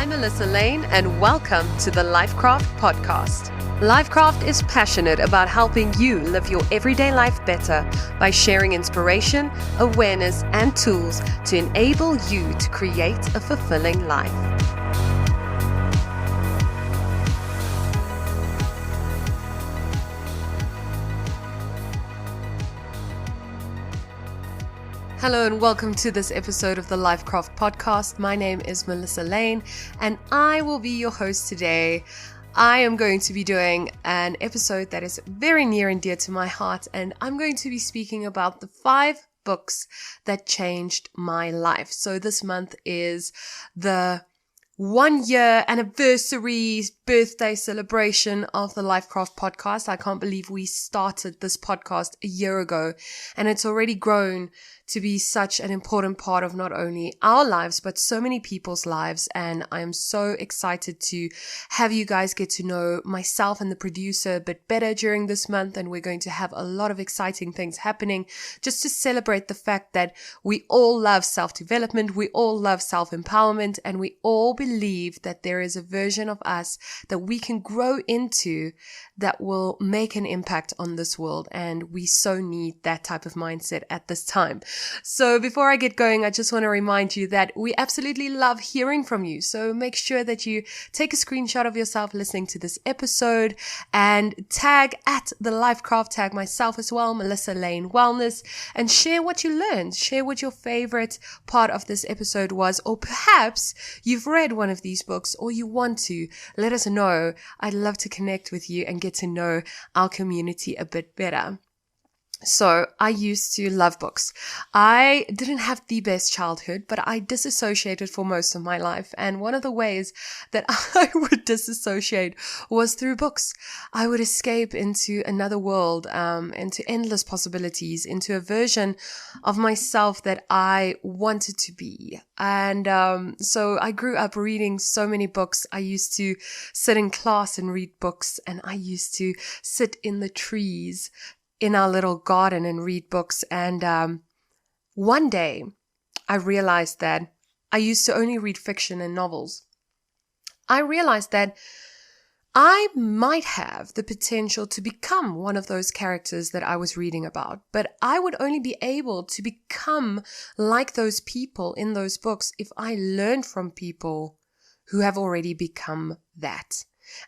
I'm Melissa Lainn, and welcome to the LifeKraft Podcast. LifeKraft is passionate about helping you live your everyday life better by sharing inspiration, awareness, and tools to enable you to create a fulfilling life. Hello and welcome to this episode of the LifeKraft Podcast. My name is Melissa Lainn and I will be your host today. I am going to be doing an episode that is very near and dear to my heart, and I'm going to be speaking about the 5 books that changed my life. So this month is the 1-year anniversary birthday celebration of the LifeKraft Podcast. I can't believe we started this podcast a year ago, and it's already grown to be such an important part of not only our lives, but so many people's lives. And I am so excited to have you guys get to know myself and the producer a bit better during this month. And we're going to have a lot of exciting things happening just to celebrate the fact that we all love self-development, we all love self-empowerment, and we all believe that there is a version of us that we can grow into that will make an impact on this world. And we so need that type of mindset at this time. So before I get going, I just want to remind you that we absolutely love hearing from you. So make sure that you take a screenshot of yourself listening to this episode and tag at the LifeKraft, tag myself as well, Melissa Lainn Wellness, and share what you learned. Share what your favorite part of this episode was, or perhaps you've read one of these books or you want to. Let us know. I'd love to connect with you and get to know our community a bit better. So I used to love books. I didn't have the best childhood, but I disassociated for most of my life. And one of the ways that I would disassociate was through books. I would escape into another world, into endless possibilities, into a version of myself that I wanted to be. And so I grew up reading so many books. I used to sit in class and read books, and I used to sit in the trees in our little garden and read books. And one day I realized that I used to only read fiction and novels. I realized that I might have the potential to become one of those characters that I was reading about, but I would only be able to become like those people in those books if I learned from people who have already become that.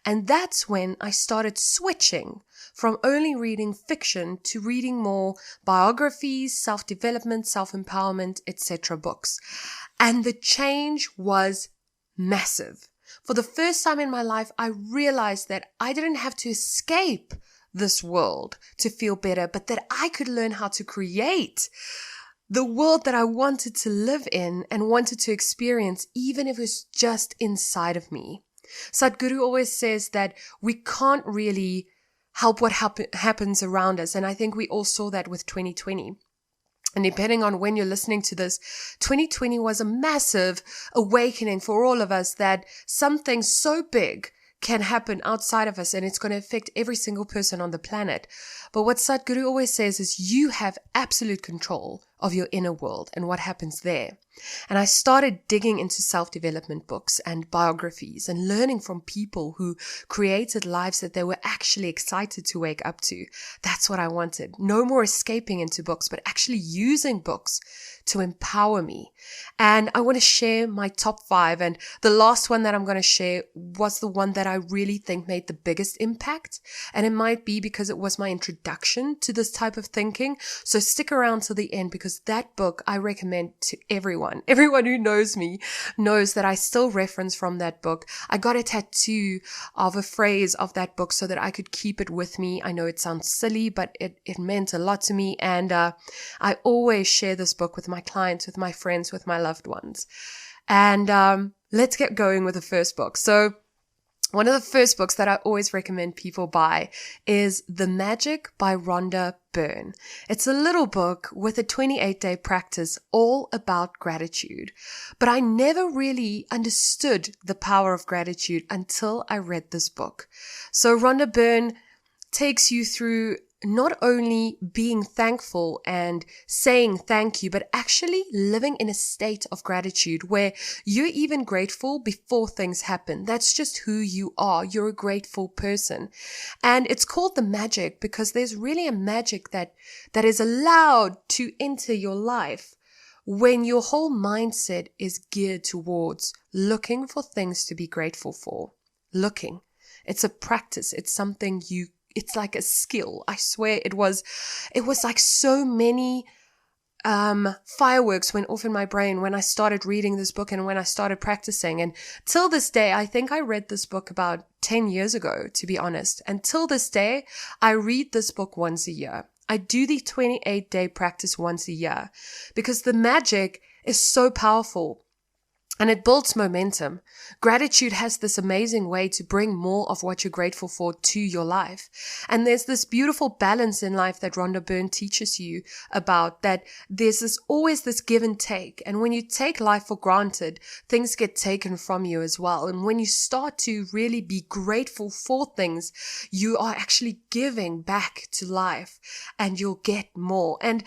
And that's when I started switching from only reading fiction to reading more biographies, self-development, self-empowerment, etc. books. And the change was massive. For the first time in my life, I realized that I didn't have to escape this world to feel better, but that I could learn how to create the world that I wanted to live in and wanted to experience, even if it was just inside of me. Sadhguru always says that we can't really help what happens around us. And I think we all saw that with 2020. And depending on when you're listening to this, 2020 was a massive awakening for all of us that something so big can happen outside of us and it's going to affect every single person on the planet. But what Sadhguru always says is you have absolute control of your inner world and what happens there. And I started digging into self-development books and biographies and learning from people who created lives that they were actually excited to wake up to. That's what I wanted. No more escaping into books, but actually using books to empower me. And I want to share my top 5. And the last one that I'm going to share was the one that I really think made the biggest impact. And it might be because it was my introduction to this type of thinking. So stick around till the end, because that book I recommend to everyone. Everyone who knows me knows that I still reference from that book. I got a tattoo of a phrase of that book so that I could keep it with me. I know it sounds silly, but it meant a lot to me. And I always share this book with my clients, with my friends, with my loved ones. And let's get going with the first book. So one of the first books that I always recommend people buy is The Magic by Rhonda Byrne. It's a little book with a 28-day practice all about gratitude. But I never really understood the power of gratitude until I read this book. So Rhonda Byrne takes you through not only being thankful and saying thank you, but actually living in a state of gratitude where you're even grateful before things happen. That's just who you are. You're a grateful person. And it's called the magic because there's really a magic that is allowed to enter your life when your whole mindset is geared towards looking for things to be grateful for. Looking. It's a practice. It's something it's like a skill. I swear it was like so many fireworks went off in my brain when I started reading this book and when I started practicing. And till this day, I think I read this book about 10 years ago, to be honest. And till this day, I read this book once a year. I do the 28-day practice once a year because the magic is so powerful. And it builds momentum. Gratitude has this amazing way to bring more of what you're grateful for to your life. And there's this beautiful balance in life that Rhonda Byrne teaches you about, that there's always this give and take. And when you take life for granted, things get taken from you as well. And when you start to really be grateful for things, you are actually giving back to life and you'll get more. And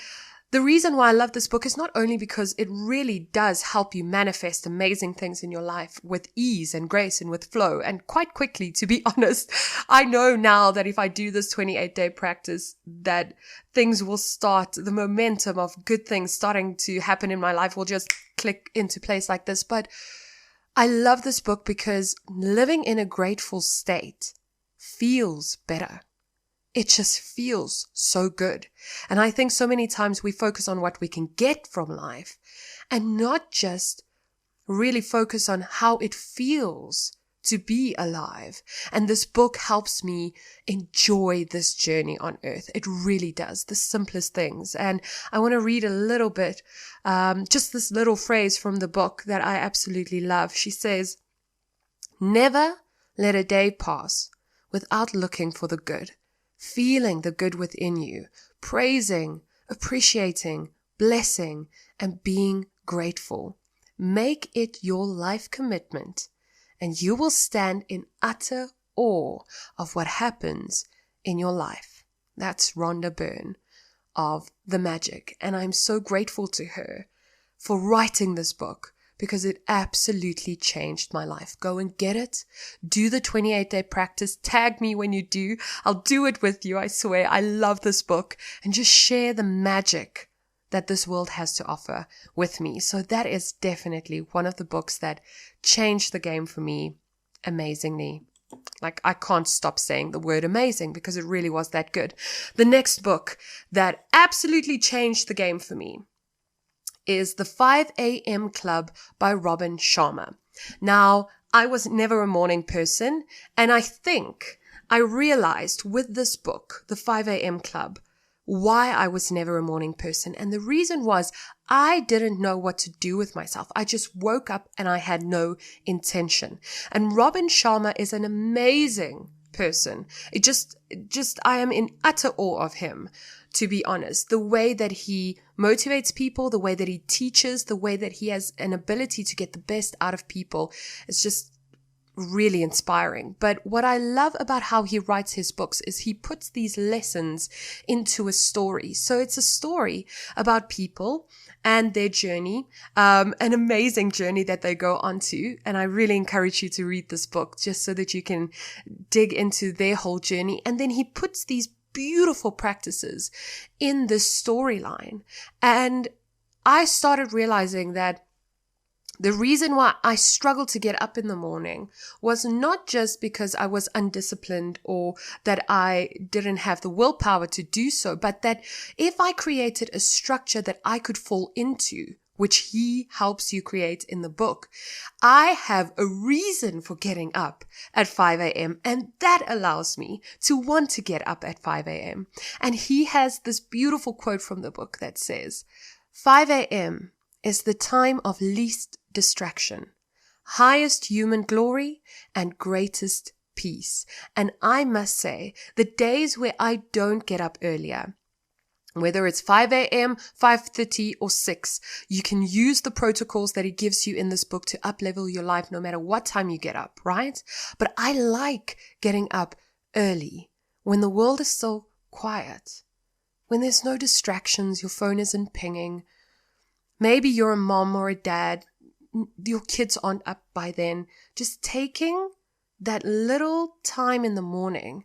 the reason why I love this book is not only because it really does help you manifest amazing things in your life with ease and grace and with flow and quite quickly, to be honest. I know now that if I do this 28-day practice, that things will start, the momentum of good things starting to happen in my life will just click into place like this. But I love this book because living in a grateful state feels better. It just feels so good. And I think so many times we focus on what we can get from life and not just really focus on how it feels to be alive. And this book helps me enjoy this journey on earth. It really does, the simplest things. And I want to read a little bit, just this little phrase from the book that I absolutely love. She says, "Never let a day pass without looking for the good. Feeling the good within you, praising, appreciating, blessing, and being grateful. Make it your life commitment, and you will stand in utter awe of what happens in your life." That's Rhonda Byrne of The Magic. And I'm so grateful to her for writing this book, because it absolutely changed my life. Go and get it. Do the 28-day practice. Tag me when you do. I'll do it with you, I swear. I love this book. And just share the magic that this world has to offer with me. So that is definitely one of the books that changed the game for me amazingly. Like, I can't stop saying the word amazing because it really was that good. The next book that absolutely changed the game for me is The 5 a.m. Club by Robin Sharma. Now, I was never a morning person, and I think I realized with this book, The 5 a.m. Club, why I was never a morning person. And the reason was I didn't know what to do with myself. I just woke up and I had no intention. And Robin Sharma is an amazing person. I am in utter awe of him, to be honest. The way that he motivates people, the way that he teaches, the way that he has an ability to get the best out of people, it's just really inspiring. But what I love about how he writes his books is he puts these lessons into a story. So it's a story about people and their journey, an amazing journey that they go on to. And I really encourage you to read this book just so that you can dig into their whole journey. And then he puts these beautiful practices in this storyline. And I started realizing that the reason why I struggled to get up in the morning was not just because I was undisciplined or that I didn't have the willpower to do so, but that if I created a structure that I could fall into, which he helps you create in the book, I have a reason for getting up at 5 a.m. and that allows me to want to get up at 5 a.m. And he has this beautiful quote from the book that says, 5 a.m. is the time of least distraction, highest human glory, and greatest peace. And I must say, the days where I don't get up earlier, whether it's 5 a.m., 5:30, or 6, you can use the protocols that he gives you in this book to up-level your life no matter what time you get up, right? But I like getting up early when the world is still quiet, when there's no distractions, your phone isn't pinging. Maybe you're a mom or a dad, your kids aren't up by then. Just taking that little time in the morning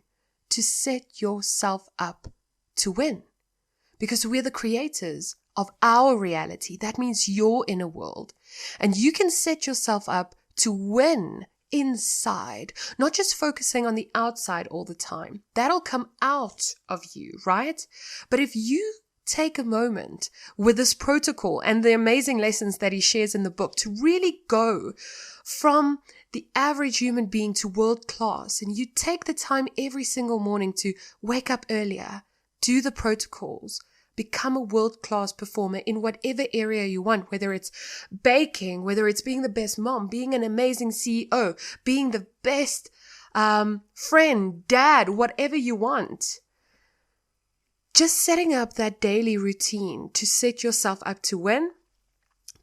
to set yourself up to win. Because we're the creators of our reality. That means your inner world. And you can set yourself up to win inside, not just focusing on the outside all the time. That'll come out of you, right? But if you take a moment with this protocol and the amazing lessons that he shares in the book to really go from the average human being to world class, and you take the time every single morning to wake up earlier, do the protocols, become a world-class performer in whatever area you want, whether it's baking, whether it's being the best mom, being an amazing CEO, being the best friend, dad, whatever you want. Just setting up that daily routine to set yourself up to win,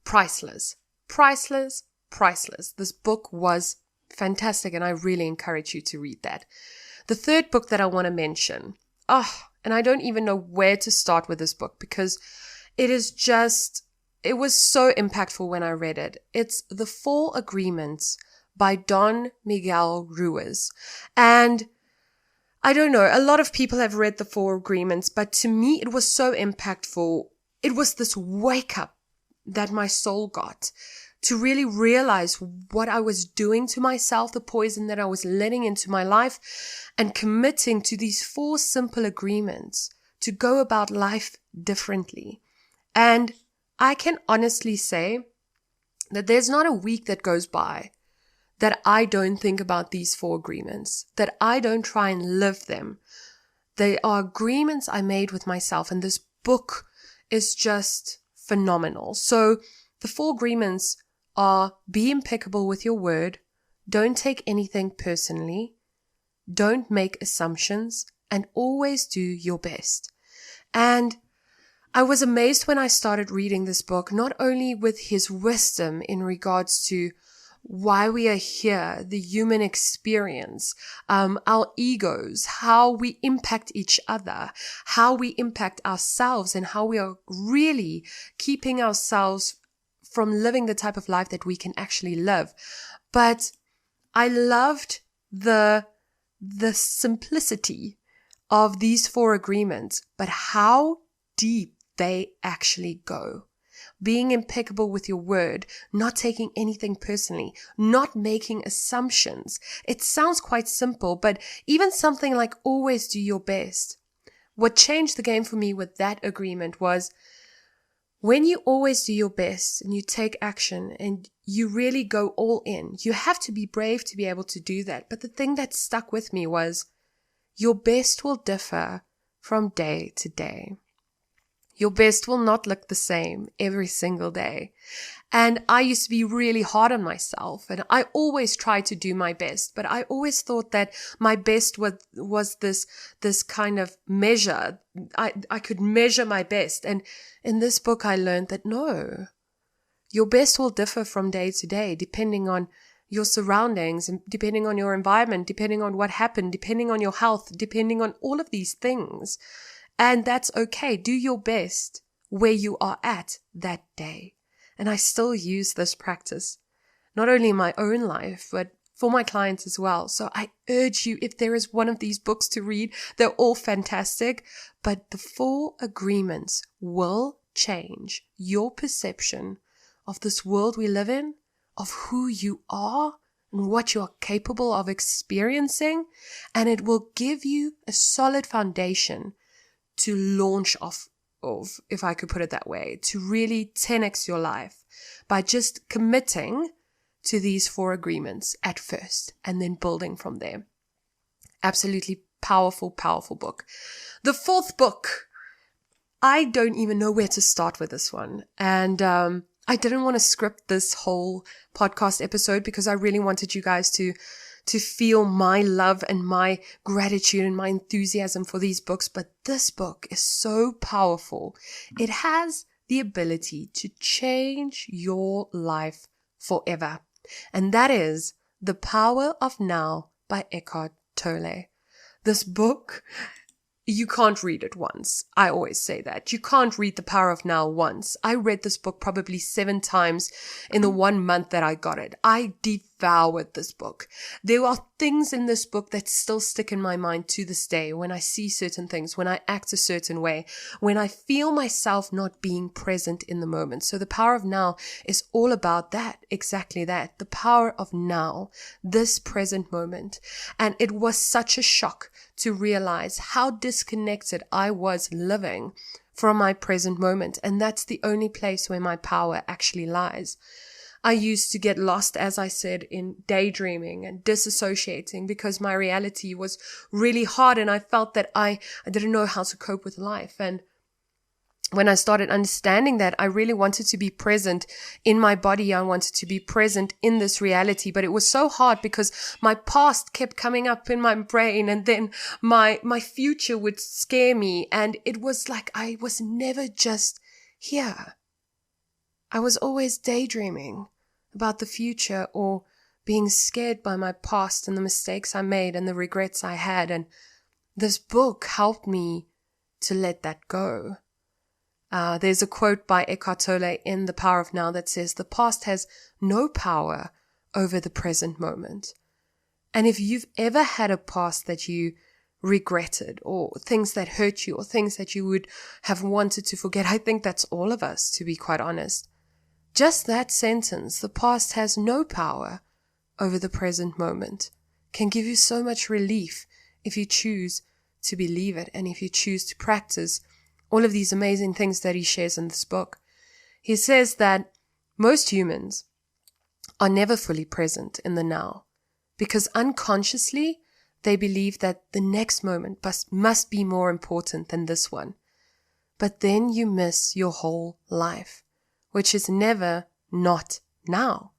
priceless, priceless, priceless. This book was fantastic, and I really encourage you to read that. The third book that I want to mention, and I don't even know where to start with this book because it was so impactful when I read it. It's The 4 Agreements by Don Miguel Ruiz. And I don't know, a lot of people have read The 4 Agreements, but to me it was so impactful. It was this wake up that my soul got to really realize what I was doing to myself, the poison that I was letting into my life, and committing to these 4 simple agreements to go about life differently. And I can honestly say that there's not a week that goes by that I don't think about these 4 agreements, that I don't try and live them. They are agreements I made with myself, and this book is just phenomenal. So the 4 agreements are: be impeccable with your word, don't take anything personally, don't make assumptions, and always do your best. And I was amazed when I started reading this book, not only with his wisdom in regards to why we are here, the human experience, our egos, how we impact each other, how we impact ourselves, and how we are really keeping ourselves from living the type of life that we can actually live. But I loved the simplicity of these 4 agreements, but how deep they actually go. Being impeccable with your word, not taking anything personally, not making assumptions. It sounds quite simple, but even something like always do your best. What changed the game for me with that agreement was when you always do your best and you take action and you really go all in, you have to be brave to be able to do that. But the thing that stuck with me was your best will differ from day to day. Your best will not look the same every single day. And I used to be really hard on myself, and I always tried to do my best, but I always thought that my best was this kind of measure. I could measure my best. And in this book, I learned that no, your best will differ from day to day, depending on your surroundings, and depending on your environment, depending on what happened, depending on your health, depending on all of these things. And that's okay. Do your best where you are at that day. And I still use this practice, not only in my own life, but for my clients as well. So I urge you, if there is one of these books to read, they're all fantastic, but the 4 agreements will change your perception of this world we live in, of who you are and what you are capable of experiencing. And it will give you a solid foundation to launch off of, if I could put it that way, to really 10x your life by just committing to these 4 agreements at first and then building from there. Absolutely powerful, powerful book. The 4th book, I don't even know where to start with this one. And I didn't want to script this whole podcast episode because I really wanted you guys to feel my love and my gratitude and my enthusiasm for these books. But this book is so powerful. It has the ability to change your life forever. And that is The Power of Now by Eckhart Tolle. This book you can't read it once. I always say that. You can't read The Power of Now once. I read this book probably 7 times in the 1 month that I got it. I devoured this book. There are things in this book that still stick in my mind to this day when I see certain things, when I act a certain way, when I feel myself not being present in the moment. So The Power of Now is all about that, exactly that. The power of now, this present moment. And it was such a shock to realize how disconnected I was living from my present moment. And that's the only place where my power actually lies. I used to get lost, as I said, in daydreaming and disassociating because my reality was really hard and I felt that I didn't know how to cope with life. And when I started understanding that, I really wanted to be present in my body. I wanted to be present in this reality, but it was so hard because my past kept coming up in my brain and then my future would scare me. And it was like I was never just here. I was always daydreaming about the future or being scared by my past and the mistakes I made and the regrets I had. And this book helped me to let that go. There's a quote by Eckhart Tolle in The Power of Now that says, the past has no power over the present moment. And if you've ever had a past that you regretted or things that hurt you or things that you would have wanted to forget, I think that's all of us, to be quite honest. Just that sentence, the past has no power over the present moment, can give you so much relief if you choose to believe it and if you choose to practice all of these amazing things that he shares in this book. He says that most humans are never fully present in the now because unconsciously they believe that the next moment must be more important than this one. But then you miss your whole life, which is never not now.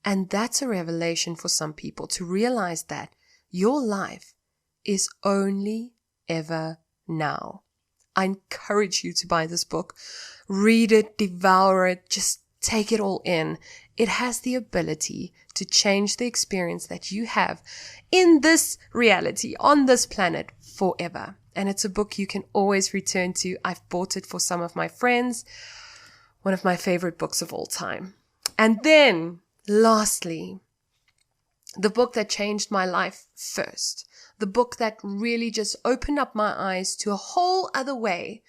And that's a revelation for some people to realize that your life is only ever now. I encourage you to buy this book, read it, devour it, just take it all in. It has the ability to change the experience that you have in this reality, on this planet forever. And it's a book you can always return to. I've bought it for some of my friends, one of my favorite books of all time. And then, lastly, the book that changed my life first. The book that really just opened up my eyes to a whole other way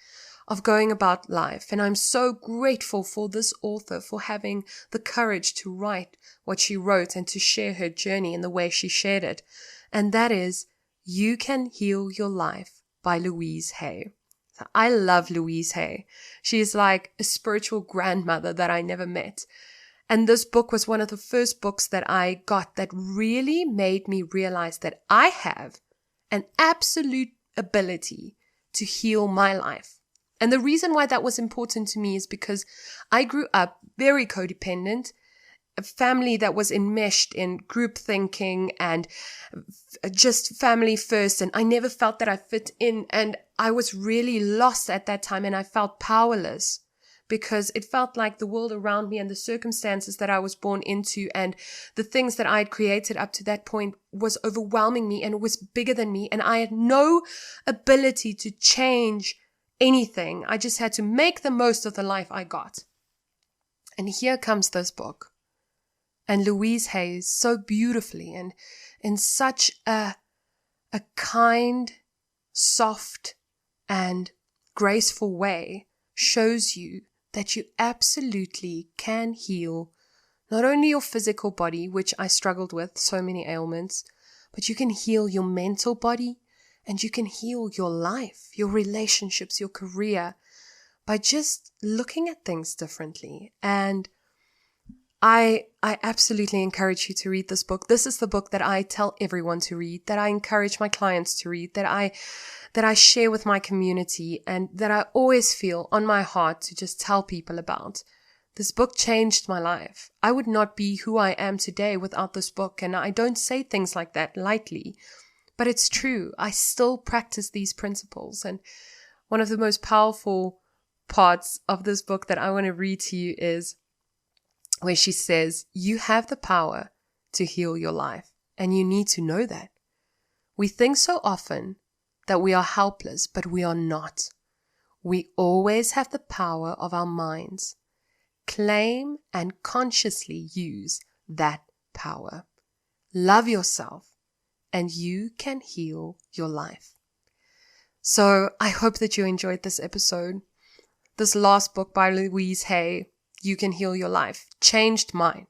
of going about life. And I'm so grateful for this author for having the courage to write what she wrote and to share her journey in the way she shared it. And that is You Can Heal Your Life by Louise Hay. I love Louise Hay. She is like a spiritual grandmother that I never met. And this book was one of the first books that I got that really made me realize that I have an absolute ability to heal my life. And the reason why that was important to me is because I grew up very codependent, a family that was enmeshed in group thinking and just family first. And I never felt that I fit in. And I was really lost at that time and I felt powerless, because it felt like the world around me and the circumstances that I was born into and the things that I had created up to that point was overwhelming me and it was bigger than me. And I had no ability to change anything. I just had to make the most of the life I got. And here comes this book. And Louise Hay so beautifully and in such a kind, soft, and graceful way shows you that you absolutely can heal not only your physical body, which I struggled with, so many ailments, but you can heal your mental body and you can heal your life, your relationships, your career by just looking at things differently. And I absolutely encourage you to read this book. This is the book that I tell everyone to read, that I encourage my clients to read, that I share with my community, and that I always feel on my heart to just tell people about. This book changed my life. I would not be who I am today without this book, and I don't say things like that lightly, but it's true. I still practice these principles, and one of the most powerful parts of this book that I want to read to you is where she says, you have the power to heal your life, and you need to know that. We think so often that we are helpless, but we are not. We always have the power of our minds. Claim and consciously use that power. Love yourself, and you can heal your life. So I hope that you enjoyed this episode. This last book by Louise Hay, You Can Heal Your Life, changed mine.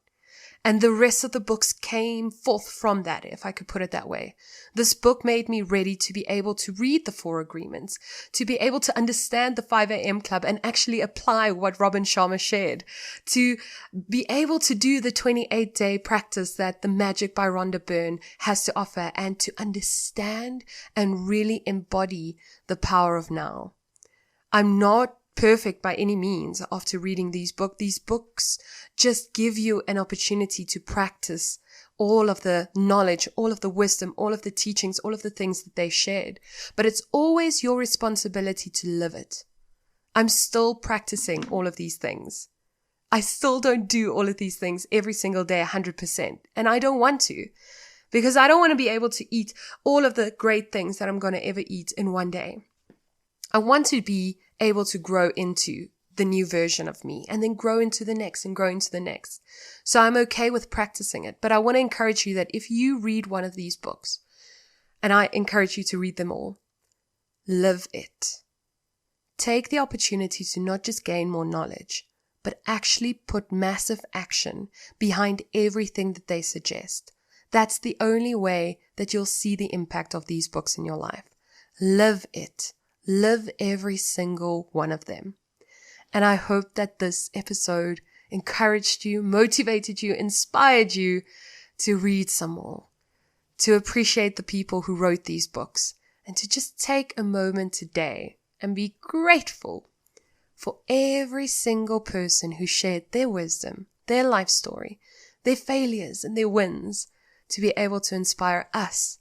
And the rest of the books came forth from that, if I could put it that way. This book made me ready to be able to read the 4 agreements, to be able to understand the 5 a.m. club and actually apply what Robin Sharma shared, to be able to do the 28-day practice that the Magic by Rhonda Byrne has to offer, and to understand and really embody the power of now. I'm not perfect by any means after reading these books. These books just give you an opportunity to practice all of the knowledge, all of the wisdom, all of the teachings, all of the things that they shared. But it's always your responsibility to live it. I'm still practicing all of these things. I still don't do all of these things every single day 100%. And I don't want to, because I don't want to be able to eat all of the great things that I'm going to ever eat in one day. I want to be able to grow into the new version of me, and then grow into the next and grow into the next. So I'm okay with practicing it. But I want to encourage you that if you read one of these books, and I encourage you to read them all, live it. Take the opportunity to not just gain more knowledge, but actually put massive action behind everything that they suggest. That's the only way that you'll see the impact of these books in your life. Live it. Live every single one of them. And I hope that this episode encouraged you, motivated you, inspired you to read some more, to appreciate the people who wrote these books, and to just take a moment today and be grateful for every single person who shared their wisdom, their life story, their failures and their wins, to be able to inspire us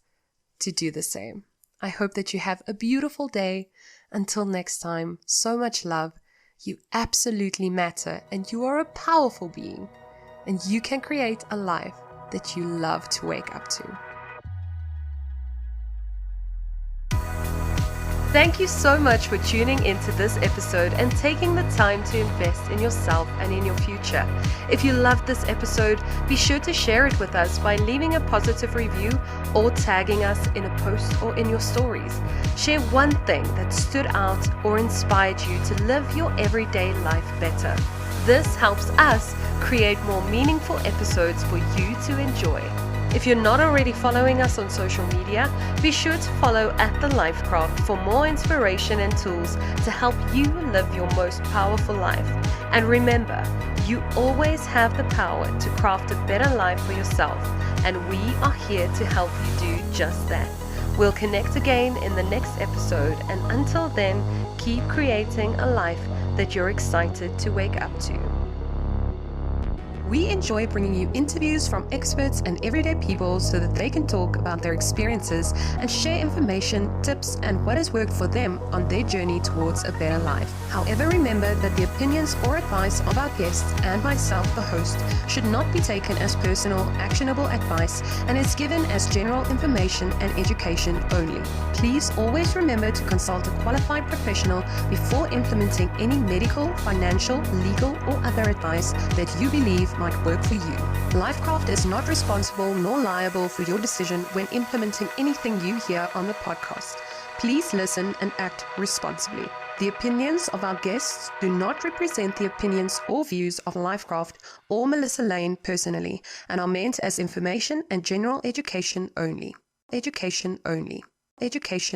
to do the same. I hope that you have a beautiful day. Until next time, so much love. You absolutely matter, and you are a powerful being, and you can create a life that you love to wake up to. Thank you so much for tuning into this episode and taking the time to invest in yourself and in your future. If you loved this episode, be sure to share it with us by leaving a positive review or tagging us in a post or in your stories. Share one thing that stood out or inspired you to live your everyday life better. This helps us create more meaningful episodes for you to enjoy. If you're not already following us on social media, be sure to follow @LifeKraft for more inspiration and tools to help you live your most powerful life. And remember, you always have the power to craft a better life for yourself, and we are here to help you do just that. We'll connect again in the next episode, and until then, keep creating a life that you're excited to wake up to. We enjoy bringing you interviews from experts and everyday people so that they can talk about their experiences and share information, tips, and what has worked for them on their journey towards a better life. However, remember that the opinions or advice of our guests and myself, the host, should not be taken as personal, actionable advice and is given as general information and education only. Please always remember to consult a qualified professional before implementing any medical, financial, legal, or other advice that you believe might work for you. LifeKraft is not responsible nor liable for your decision when implementing anything you hear on the podcast. Please listen and act responsibly. The opinions of our guests do not represent the opinions or views of LifeKraft or Melissa Lainn personally, and are meant as information and general education only. Education only. Education